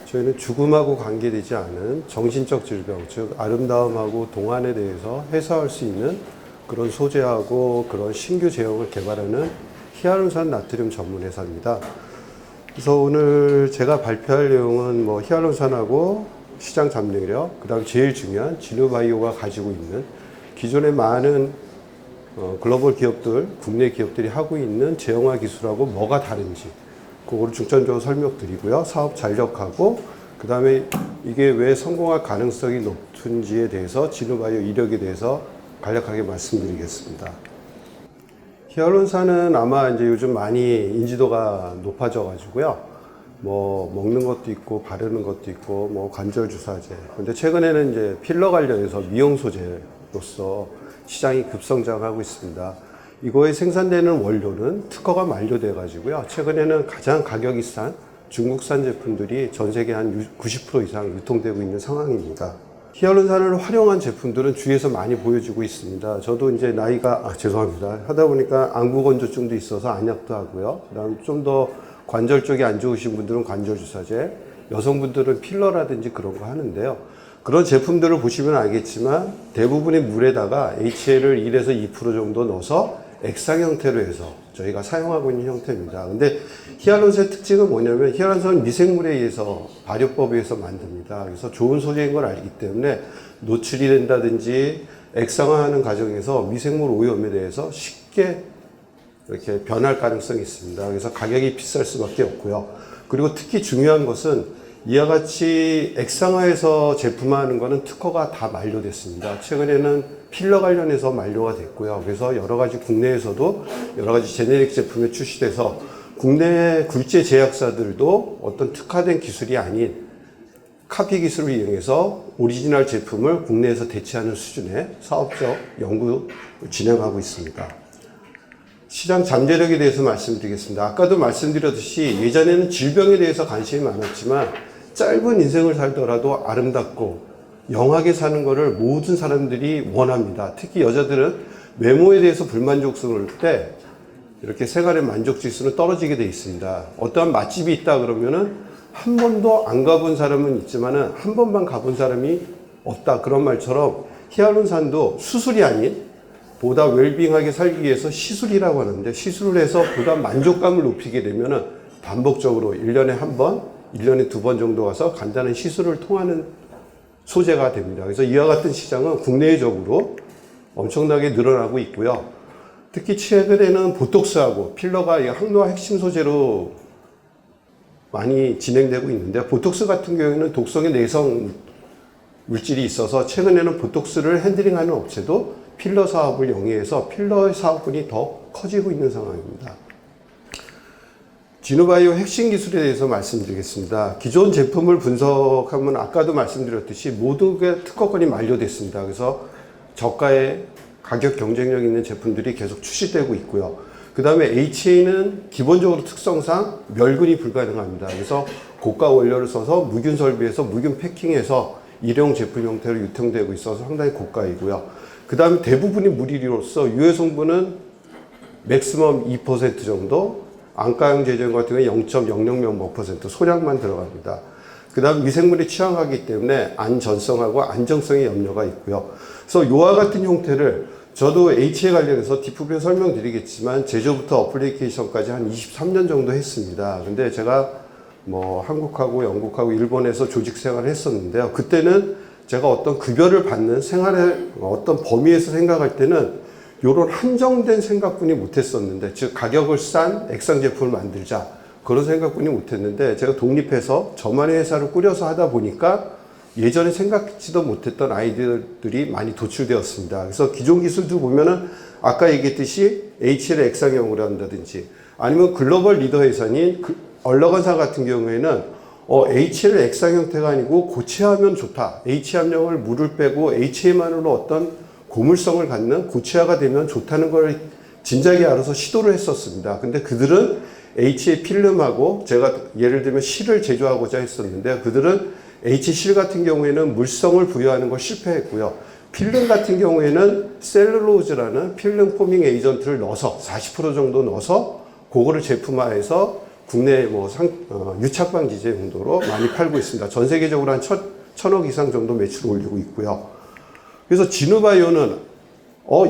저희는 죽음하고 관계되지 않은 정신적 질병, 즉 아름다움하고 동안에 대해서 해소할 수 있는 그런 소재하고 그런 신규 제형을 개발하는 히알루론산 나트륨 전문 회사입니다. 그래서 오늘 제가 발표할 내용은 뭐 히알루론산하고 시장 잠재력, 그 다음 제일 중요한 진우바이오가 가지고 있는 기존의 많은 글로벌 기업들, 국내 기업들이 하고 있는 제형화 기술하고 뭐가 다른지 그거를 중점적으로 설명드리고요. 사업 전력하고 그 다음에 이게 왜 성공할 가능성이 높은지에 대해서 진우바이오 이력에 대해서 간략하게 말씀드리겠습니다. 히알루론산은 아마 이제 요즘 많이 인지도가 높아져 가지고요. 뭐 먹는 것도 있고 바르는 것도 있고 뭐 관절 주사제. 근데 최근에는 이제 필러 관련해서 미용 소재로서 시장이 급성장하고 있습니다. 이거에 생산되는 원료는 특허가 만료돼 가지고요. 최근에는 가장 가격이 싼 중국산 제품들이 전 세계 한 90% 이상 유통되고 있는 상황입니다. 히알루론산을 활용한 제품들은 주위에서 많이 보여지고 있습니다. 저도 이제 나이가 죄송합니다. 하다 보니까 안구 건조증도 있어서 안약도 하고요. 그다음 좀 더 관절 쪽이 안 좋으신 분들은 관절 주사제, 여성분들은 필러라든지 그런 거 하는데요. 그런 제품들을 보시면 알겠지만 대부분의 물에다가 HA를 1에서 2% 정도 넣어서 액상 형태로 해서 저희가 사용하고 있는 형태입니다. 근데 히알루론산의 특징은 뭐냐면 히알루론산은 미생물에 의해서 발효법에 의해서 만듭니다. 그래서 좋은 소재인 걸 알기 때문에 노출이 된다든지 액상화하는 과정에서 미생물 오염에 대해서 쉽게 이렇게 변할 가능성이 있습니다. 그래서 가격이 비쌀 수밖에 없고요. 그리고 특히 중요한 것은 이와 같이 액상화해서 제품화하는 것은 특허가 다 만료됐습니다. 최근에는 필러 관련해서 만료가 됐고요. 그래서 여러 가지 국내에서도 여러 가지 제네릭 제품이 출시돼서 국내 굴제 제약사들도 어떤 특화된 기술이 아닌 카피 기술을 이용해서 오리지널 제품을 국내에서 대체하는 수준의 사업적 연구 진행하고 있습니다. 시장 잠재력에 대해서 말씀드리겠습니다. 아까도 말씀드렸듯이 예전에는 질병에 대해서 관심이 많았지만 짧은 인생을 살더라도 아름답고 영하게 사는 것을 모든 사람들이 원합니다. 특히 여자들은 외모에 대해서 불만족스러울 때 이렇게 생활의 만족 지수는 떨어지게 되어 있습니다. 어떠한 맛집이 있다 그러면은 한 번도 안 가본 사람은 있지만은 한 번만 가본 사람이 없다. 그런 말처럼 히알루론산도 수술이 아닌 보다 웰빙하게 살기 위해서 시술이라고 하는데 시술을 해서 보다 만족감을 높이게 되면은 반복적으로 1년에 한 번, 1년에 2번 정도 가서 간단한 시술을 통하는 소재가 됩니다. 그래서 이와 같은 시장은 국내적으로 엄청나게 늘어나고 있고요. 특히 최근에는 보톡스하고 필러가 항노화 핵심 소재로 많이 진행되고 있는데 보톡스 같은 경우에는 독성의 내성 물질이 있어서 최근에는 보톡스를 핸들링하는 업체도 필러 사업을 영위해서 필러 사업분이 더 커지고 있는 상황입니다. 진우바이오 핵심 기술에 대해서 말씀드리겠습니다. 기존 제품을 분석하면 아까도 말씀드렸듯이 모두가 특허권이 만료됐습니다. 그래서 저가의 가격 경쟁력 있는 제품들이 계속 출시되고 있고요. 그 다음에 HA는 기본적으로 특성상 멸근이 불가능합니다. 그래서 고가 원료를 써서 무균 설비해서 무균 패킹해서 일회용 제품 형태로 유통되고 있어서 상당히 고가이고요. 그 다음에 대부분이 무리로서 유해 성분은 맥시멈 2% 정도, 안가용 제조 같은 경우에 0.000% 소량만 들어갑니다. 그 다음 미생물이 취약하기 때문에 안전성하고 안정성에 염려가 있고요. 그래서 이와 같은 형태를 저도 HA 관련해서 뒷부분에 설명드리겠지만 제조부터 어플리케이션까지 한 23년 정도 했습니다. 근데 제가 뭐 한국하고 영국하고 일본에서 조직 생활을 했었는데요. 그때는 제가 어떤 급여를 받는 생활의 어떤 범위에서 생각할 때는 이런 한정된 생각뿐이 못했었는데, 즉 가격을 싼 액상 제품을 만들자 그런 생각뿐이 못했는데 제가 독립해서 저만의 회사를 꾸려서 하다 보니까 예전에 생각지도 못했던 아이디어들이 많이 도출되었습니다. 그래서 기존 기술도 보면은 아까 얘기했듯이 HL을 액상형으로 한다든지 아니면 글로벌 리더 회사인 얼러건사 같은 경우에는 HL 액상 형태가 아니고 고체화하면 좋다. HA 함량을 물을 빼고 HA만으로 어떤 고물성을 갖는 고체화가 되면 좋다는 걸 진작에 알아서 시도를 했었습니다. 근데 그들은 HA 필름하고 제가 예를 들면 실을 제조하고자 했었는데 그들은 H실 같은 경우에는 물성을 부여하는 걸 실패했고요. 필름 같은 경우에는 셀룰로즈라는 필름 포밍 에이전트를 넣어서 40% 정도 넣어서 그거를 제품화해서 국내 유착 방지제 용도로 많이 팔고 있습니다. 전 세계적으로 한 1,000억 이상 정도 매출을 올리고 있고요. 그래서 진우바이오는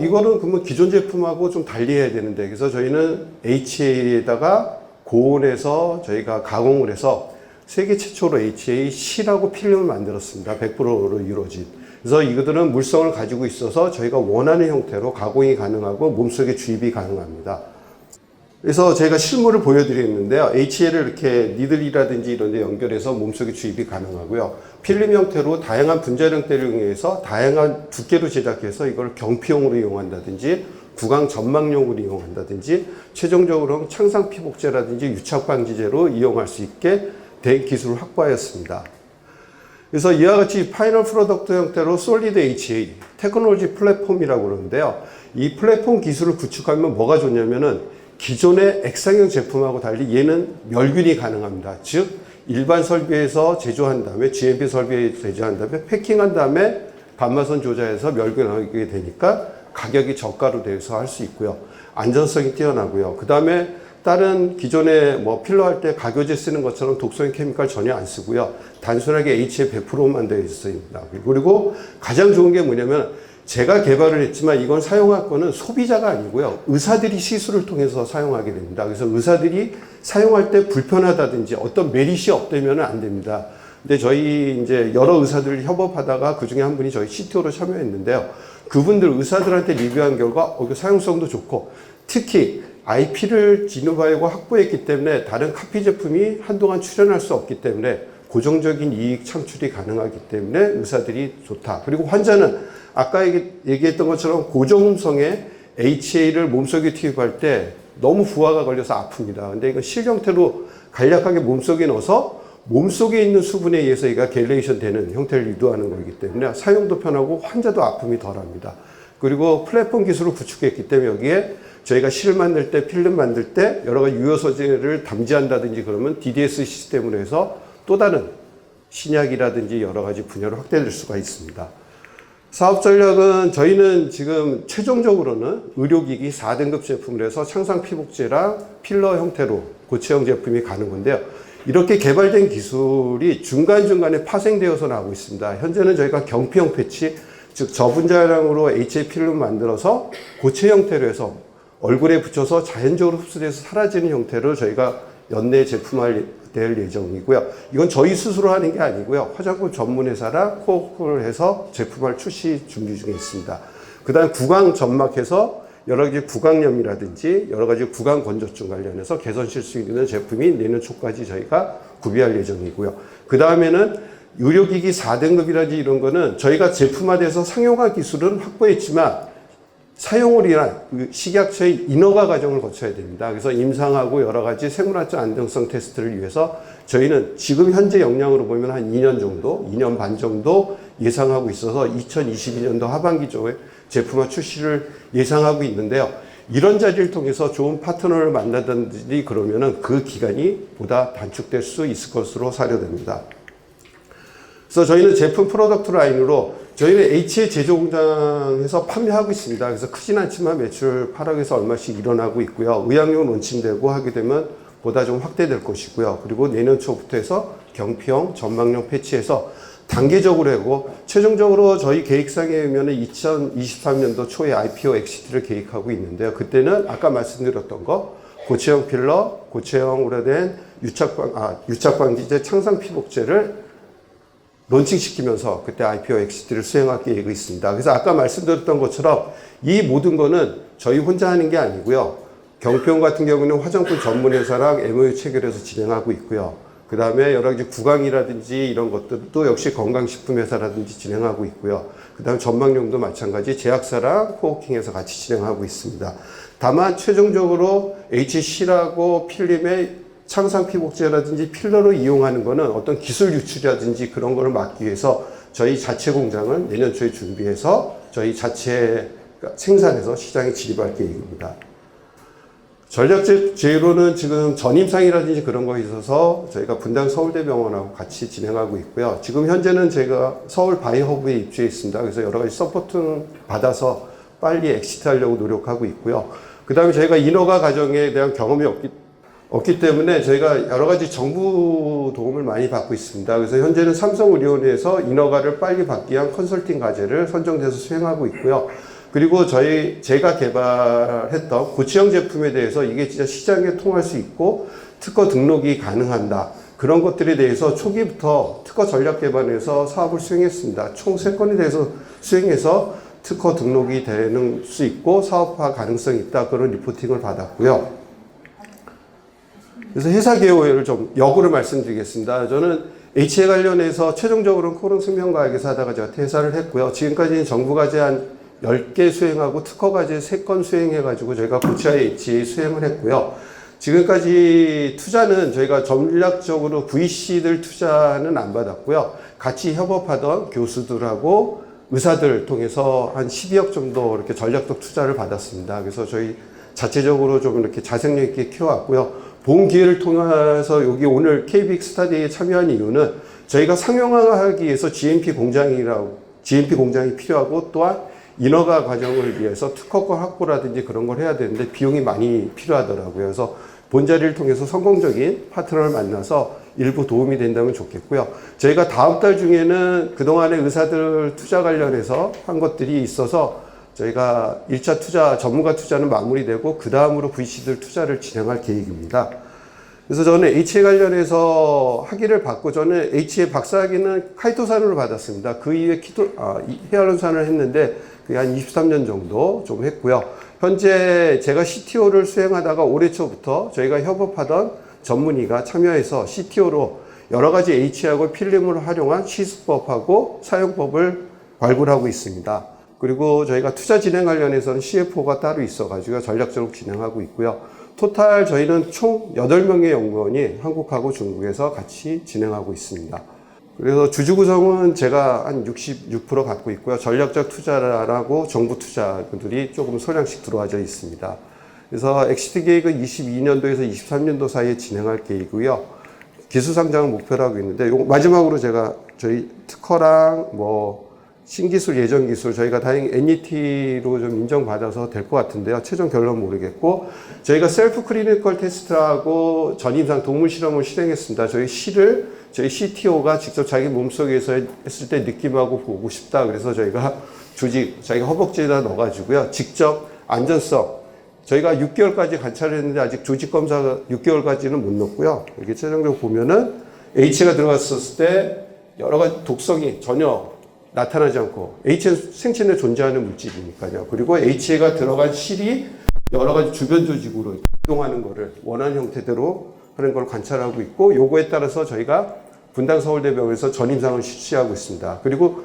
이거는 그러면 기존 제품하고 좀 달리 해야 되는데, 그래서 저희는 HA에다가 고온에서 저희가 가공을 해서 세계 최초로 HA-C라고 필름을 만들었습니다. 100%로 이루어진. 그래서 이것들은 물성을 가지고 있어서 저희가 원하는 형태로 가공이 가능하고 몸속에 주입이 가능합니다. 그래서 제가 실물을 보여드리는데요. HA를 이렇게 니들이라든지 이런 데 연결해서 몸속에 주입이 가능하고요. 필름 형태로 다양한 분자 형태를 이용해서 다양한 두께로 제작해서 이걸 경피용으로 이용한다든지 구강 점막용으로 이용한다든지 최종적으로는 창상 피복제라든지 유착 방지제로 이용할 수 있게 된 기술을 확보하였습니다. 그래서 이와 같이 파이널 프로덕트 형태로 솔리드 HA 테크놀로지 플랫폼이라고 그러는데요. 이 플랫폼 기술을 구축하면 뭐가 좋냐면은 기존의 액상형 제품하고 달리 얘는 멸균이 가능합니다. 즉 일반 설비에서 제조한 다음에 GMP 설비에 제조한 다음에 패킹한 다음에 감마선 조자해서 멸균하게 되니까 가격이 저가로 돼서 할 수 있고요. 안전성이 뛰어나고요. 그 다음에 다른 기존에 필러 할 때 가교제 쓰는 것처럼 독성인 케미칼 전혀 안 쓰고요. 단순하게 HA 100%만 되어 있습니다. 그리고 가장 좋은 게 뭐냐면 제가 개발을 했지만 이건 사용할 거는 소비자가 아니고요. 의사들이 시술을 통해서 사용하게 됩니다. 그래서 의사들이 사용할 때 불편하다든지 어떤 메리트이 없다면 안 됩니다. 근데 저희 이제 여러 의사들 협업하다가 그 중에 한 분이 저희 CTO로 참여했는데요. 그분들 의사들한테 리뷰한 결과 사용성도 좋고 특히 IP를 진우바이오가 확보했기 때문에 다른 카피 제품이 한동안 출현할 수 없기 때문에 고정적인 이익 창출이 가능하기 때문에 의사들이 좋다. 그리고 환자는 아까 얘기했던 것처럼 고정음성의 HA를 몸속에 투입할 때 너무 부하가 걸려서 아픕니다. 근데 이건 실 형태로 간략하게 몸속에 넣어서 몸속에 있는 수분에 의해서 얘가 갤레이션 되는 형태를 유도하는 거기 때문에 사용도 편하고 환자도 아픔이 덜합니다. 그리고 플랫폼 기술을 구축했기 때문에 여기에 저희가 실을 만들 때, 필름 만들 때 여러 가지 유효 소재를 담지한다든지 그러면 DDS 시스템으로 해서 또 다른 신약이라든지 여러 가지 분야로 확대될 수가 있습니다. 사업 전략은 저희는 지금 최종적으로는 의료기기 4등급 제품을 해서 창상 피복제랑 필러 형태로 고체형 제품이 가는 건데요. 이렇게 개발된 기술이 중간중간에 파생되어서 나오고 있습니다. 현재는 저희가 경피형 패치, 즉 저분자량으로 HA 필름 만들어서 고체 형태로 해서 얼굴에 붙여서 자연적으로 흡수돼서 사라지는 형태로 저희가 연내 제품화될 예정이고요. 이건 저희 스스로 하는 게 아니고요. 화장품 전문회사랑 코업을 해서 제품화를 출시 준비 중에 있습니다. 그 다음 구강 점막해서 여러 가지 구강염이라든지 여러 가지 구강 건조증 관련해서 개선실 수 있는 제품이 내년 초까지 저희가 구비할 예정이고요. 그 다음에는 의료기기 4등급이라든지 이런 거는 저희가 제품화돼서 상용화 기술은 확보했지만 사용을 위한 식약처의 인허가 과정을 거쳐야 됩니다. 그래서 임상하고 여러 가지 생물학적 안정성 테스트를 위해서 저희는 지금 현재 역량으로 보면 한 2년 정도, 2년 반 정도 예상하고 있어서 2022년도 하반기 쪽에 제품화 출시를 예상하고 있는데요. 이런 자리를 통해서 좋은 파트너를 만나든지 그러면은 그 기간이 보다 단축될 수 있을 것으로 사료됩니다. 그래서 저희는 제품 프로덕트 라인으로 저희는 HA 제조 공장에서 판매하고 있습니다. 그래서 크진 않지만 매출 8억에서 얼마씩 일어나고 있고요. 의약용 론칭되고 하게 되면 보다 좀 확대될 것이고요. 그리고 내년 초부터 해서 경피형, 점막용 패치해서 단계적으로 하고 최종적으로 저희 계획상에 의하면 2023년도 초에 IPO 엑시트를 계획하고 있는데요. 그때는 아까 말씀드렸던 거 고체형 필러, 고체형으로 된 유착 방지제 창상 피복제를 론칭시키면서 그때 IPO 엑시트를 수행할 계획이 있습니다. 그래서 아까 말씀드렸던 것처럼 이 모든 거는 저희 혼자 하는 게 아니고요. 경피용 같은 경우는 화장품 전문회사랑 MOU 체결해서 진행하고 있고요. 그 다음에 여러 가지 구강이라든지 이런 것들도 역시 건강식품회사라든지 진행하고 있고요. 그 다음에 전망용도 마찬가지 제약사랑 코워킹해서 같이 진행하고 있습니다. 다만 최종적으로 HC라고 필름의 창상 피복제라든지 필러로 이용하는 거는 어떤 기술 유출이라든지 그런 거를 막기 위해서 저희 자체 공장을 내년 초에 준비해서 저희 자체 생산해서 시장에 진입할 계획입니다. 전략적 제로는 지금 전임상이라든지 그런 거에 있어서 저희가 분당 서울대병원하고 같이 진행하고 있고요. 지금 현재는 제가 서울 바이허브에 입주해 있습니다. 그래서 여러 가지 서포트를 받아서 빨리 엑시트 하려고 노력하고 있고요. 그 다음에 저희가 인허가 과정에 대한 경험이 없기 때문에 저희가 여러 가지 정부 도움을 많이 받고 있습니다. 그래서 현재는 삼성의료원에서 인허가를 빨리 받기 위한 컨설팅 과제를 선정돼서 수행하고 있고요. 그리고 제가 개발했던 고치형 제품에 대해서 이게 진짜 시장에 통할 수 있고 특허 등록이 가능한다. 그런 것들에 대해서 초기부터 특허 전략 개발에서 사업을 수행했습니다. 총 3건에 대해서 수행해서 특허 등록이 되는 수 있고 사업화 가능성이 있다. 그런 리포팅을 받았고요. 그래서 회사 개요를 좀 역으로 말씀드리겠습니다. 저는 HA 관련해서 최종적으로는 코론 생명과학에서 하다가 제가 퇴사를 했고요. 지금까지는 정부 과제 한 10개 수행하고 특허 과제 3건 수행해가지고 저희가 고치아의 HA 수행을 했고요. 지금까지 투자는 저희가 전략적으로 VC들 투자는 안 받았고요. 같이 협업하던 교수들하고 의사들 통해서 한 12억 정도 이렇게 전략적 투자를 받았습니다. 그래서 저희 자체적으로 좀 이렇게 자생력 있게 키워왔고요. 본 기회를 통해서 여기 오늘 KBIC 스타디에 참여한 이유는 저희가 상용화하기 위해서 GMP 공장이 필요하고 또한 인허가 과정을 위해서 특허권 확보라든지 그런 걸 해야 되는데 비용이 많이 필요하더라고요. 그래서 본자리를 통해서 성공적인 파트너를 만나서 일부 도움이 된다면 좋겠고요. 저희가 다음 달 중에는 그동안의 의사들 투자 관련해서 한 것들이 있어서 저희가 1차 투자, 전문가 투자는 마무리되고 그 다음으로 VC들 투자를 진행할 계획입니다. 그래서 저는 HA 관련해서 학위를 받고 저는 HA 박사학위는 카이토산으로 받았습니다. 그 이후에 히알루론산을 했는데 그게 한 23년 정도 좀 했고요. 현재 제가 CTO를 수행하다가 올해 초부터 저희가 협업하던 전문의가 참여해서 CTO로 여러 가지 HA하고 필름을 활용한 시술법하고 사용법을 발굴하고 있습니다. 그리고 저희가 투자 진행 관련해서는 CFO가 따로 있어가지고 전략적으로 진행하고 있고요. 토탈 저희는 총 8명의 연구원이 한국하고 중국에서 같이 진행하고 있습니다. 그래서 주주 구성은 제가 한 66% 갖고 있고요. 전략적 투자라고 정부 투자들이 조금 소량씩 들어와져 있습니다. 그래서 엑시트 계획은 22년도에서 23년도 사이에 진행할 계획이고요. 기술 상장을 목표로 하고 있는데 마지막으로 제가 저희 특허랑 신기술, 예전기술, 저희가 다행히 NET로 좀 인정받아서 될 것 같은데요. 최종 결론 모르겠고, 저희가 셀프 클리니컬 테스트하고 전임상 동물 실험을 실행했습니다. 저희 CTO가 직접 자기 몸속에서 했을 때 느낌하고 보고 싶다. 그래서 저희가 자기가 허벅지에다 넣어가지고요. 직접 안전성, 저희가 6개월까지 관찰을 했는데 아직 조직검사 6개월까지는 못 넣었고요. 이렇게 최종적으로 보면은 H가 들어갔을 때 여러 가지 독성이 전혀 나타나지 않고 HA는 생체 내에 존재하는 물질이니까요. 그리고 HA가 들어간 실이 여러 가지 주변 조직으로 이동하는 거를 원하는 형태대로 하는 걸 관찰하고 있고 요거에 따라서 저희가 분당 서울대병원에서 전임상을 실시하고 있습니다. 그리고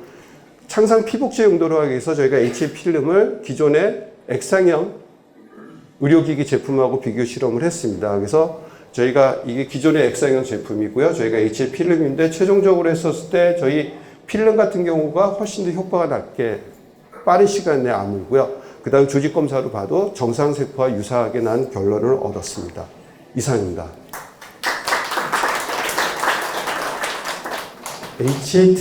창상 피복제 용도로 하기 위해서 저희가 HA 필름을 기존의 액상형 의료기기 제품하고 비교 실험을 했습니다. 그래서 저희가 이게 기존의 액상형 제품이고요. 저희가 HA 필름인데 최종적으로 했었을 때 저희 필름 같은 경우가 훨씬 더 효과가 낮게 빠른 시간 내에 아물고요. 그 다음 조직검사로 봐도 정상세포와 유사하게 난 결론을 얻었습니다. 이상입니다. HA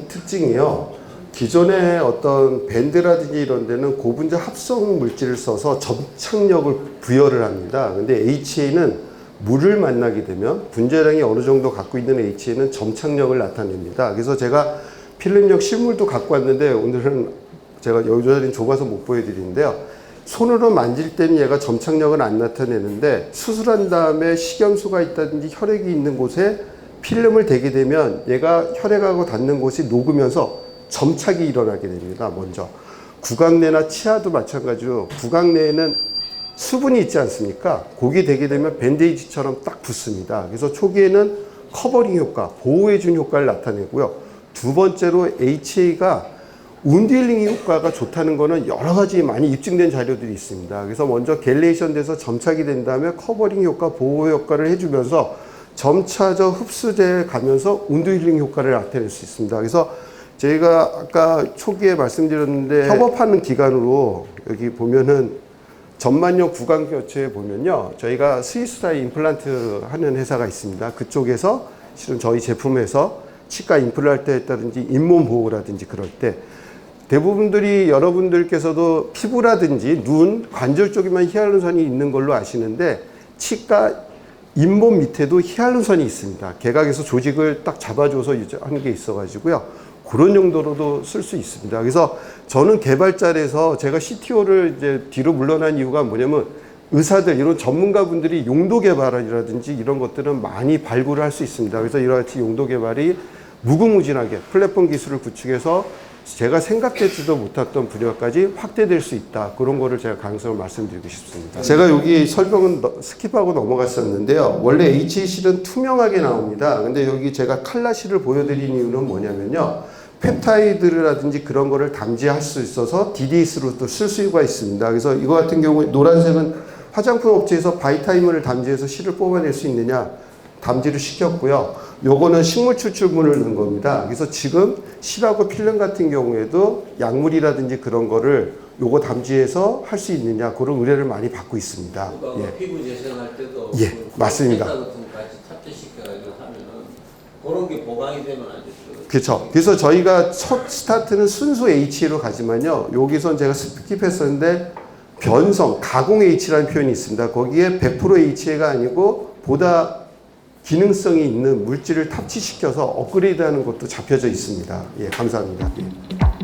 특징이요. 기존의 어떤 밴드라든지 이런 데는 고분자 합성 물질을 써서 점착력을 부여를 합니다. 근데 HA는 물을 만나게 되면 분자량이 어느 정도 갖고 있는 HA는 점착력을 나타냅니다. 그래서 제가 필름력 실물도 갖고 왔는데 오늘은 제가 여기 좁아서 못 보여드리는데요. 손으로 만질 때는 얘가 점착력은 안 나타내는데 수술한 다음에 식염수가 있다든지 혈액이 있는 곳에 필름을 대게 되면 얘가 혈액하고 닿는 곳이 녹으면서 점착이 일어나게 됩니다. 먼저 구강내나 치아도 마찬가지로 구강내에는 수분이 있지 않습니까? 거기에 대게 되면 밴데이지처럼 딱 붙습니다. 그래서 초기에는 커버링 효과, 보호해준 효과를 나타내고요. 두 번째로 HA가 운드 힐링 효과가 좋다는 거는 여러 가지 많이 입증된 자료들이 있습니다. 그래서 먼저 겔레이션 돼서 점착이 된 다음에 커버링 효과, 보호 효과를 해주면서 점차적 흡수돼 가면서 운드 힐링 효과를 나타낼 수 있습니다. 그래서 저희가 아까 초기에 말씀드렸는데 협업하는 기관으로 여기 보면은 전만용 구강교체에 보면요. 저희가 스위스라이 임플란트 하는 회사가 있습니다. 그쪽에서 실은 저희 제품에서 치과 임플란트 했다든지 잇몸 보호라든지 그럴 때 대부분들이 여러분들께서도 피부라든지 눈, 관절 쪽에만 히알루론산이 있는 걸로 아시는데 치과 잇몸 밑에도 히알루론산이 있습니다. 개각에서 조직을 딱 잡아줘서 하는 게 있어가지고요. 그런 용도로도 쓸 수 있습니다. 그래서 저는 개발자에서 제가 CTO를 이제 뒤로 물러난 이유가 뭐냐면 의사들, 이런 전문가분들이 용도 개발이라든지 이런 것들은 많이 발굴을 할 수 있습니다. 그래서 이와 같이 용도 개발이 무궁무진하게 플랫폼 기술을 구축해서 제가 생각되지도 못했던 분야까지 확대될 수 있다. 그런 거를 제가 가능성을 말씀드리고 싶습니다. 제가 여기 설명은 스킵하고 넘어갔었는데요. 원래 HE실은 투명하게 나옵니다. 근데 여기 제가 칼라실을 보여드린 이유는 뭐냐면요. 펩타이드라든지 그런 거를 담지할 수 있어서 DDS로도 쓸 수가 있습니다. 그래서 이거 같은 경우에 노란색은 화장품 업체에서 바이타임을 담지해서 실을 뽑아낼 수 있느냐, 담지를 시켰고요. 요거는 식물 추출물을 넣은 겁니다. 그래서 지금 실하고 필름 같은 경우에도 약물이라든지 그런 거를 요거 담지해서 할 수 있느냐, 그런 의뢰를 많이 받고 있습니다. 그러니까 피부 재생할 때도 예, 맞습니다. 같은 같이 탑재시켜가지고 하면은 그런 게 보강이 되면 안 되죠. 그렇죠. 그래서 저희가 첫 스타트는 순수 H로 가지만요. 여기선 제가 스킵했었는데 변성, 가공 H라는 표현이 있습니다. 거기에 100% H가 아니고 보다 기능성이 있는 물질을 탑재시켜서 업그레이드하는 것도 잡혀져 있습니다. 예, 감사합니다. 예.